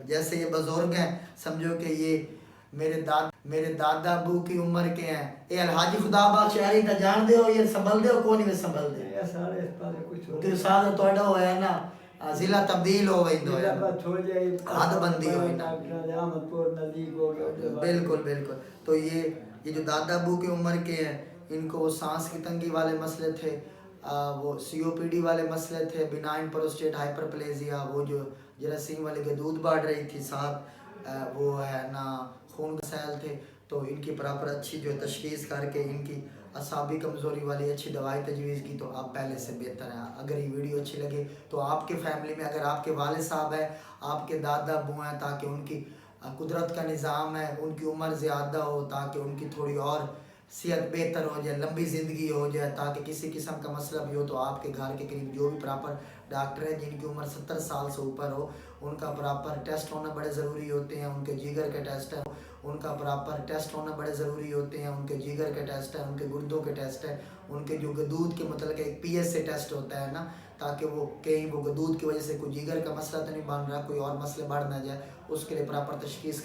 جیسے یہ بزرگ ہیں سمجھو کہ یہ میرے دادا ابو کی عمر کے ہیں. اے الحاجی خدا بخش شہری تا جان دے ہو یہ سنبھل دے ہو کون نہیں سنبھل دے تو سارا توڑا ہوا ہے نا ضلع تبدیل ہو گئی تو حد بندی ہوئی نا. بالکل بالکل. تو یہ جو دادا ابو کی عمر کے ہیں ان کو وہ سانس کی تنگی والے مسئلے تھے, وہ سی او پی ڈی والے مسئلے تھے, بینائن پروسٹیٹ ہائپرپلیزیا, وہ جو جراثیم والے کے دودھ بڑھ رہی تھی, ساتھ وہ ہے نا خون کا سیل تھے. تو ان کی پراپر اچھی جو تشخیص کر کے ان کی اعصابی کمزوری والی اچھی دوائی تجویز کی تو آپ پہلے سے بہتر ہیں. اگر یہ ویڈیو اچھی لگے تو آپ کے فیملی میں اگر آپ کے والد صاحب ہیں, آپ کے دادا ابو ہیں, تاکہ ان کی قدرت کا نظام ہے ان کی عمر زیادہ ہو تاکہ ان کی تھوڑی اور صحت بہتر ہو جائے, لمبی زندگی ہو جائے, تاکہ کسی قسم کا مسئلہ بھی ہو تو آپ کے گھر کے قریب جو بھی پراپر ڈاکٹر ہیں جن کی عمر 70 سال سے اوپر ہو ان کا پراپر ٹیسٹ ہونا بڑے ضروری ہوتے ہیں. ان کے جگر کے ٹیسٹ ہیں ان کا پراپر ٹیسٹ ہونا بڑے ضروری ہوتے ہیں. ان کے جگر کے ٹیسٹ ہیں, ان کے گردوں کے ٹیسٹ ہیں, ان کے جو دودھ کے متعلق ایک پی ایس سے ٹیسٹ ہوتا ہے نا, تاکہ وہ کہیں وہ دودھ کی وجہ سے کوئی جگر کا مسئلہ تو نہیں بن رہا, کوئی اور مسئلے بڑھ نہ جائے, اس کے لیے پراپر تشخیص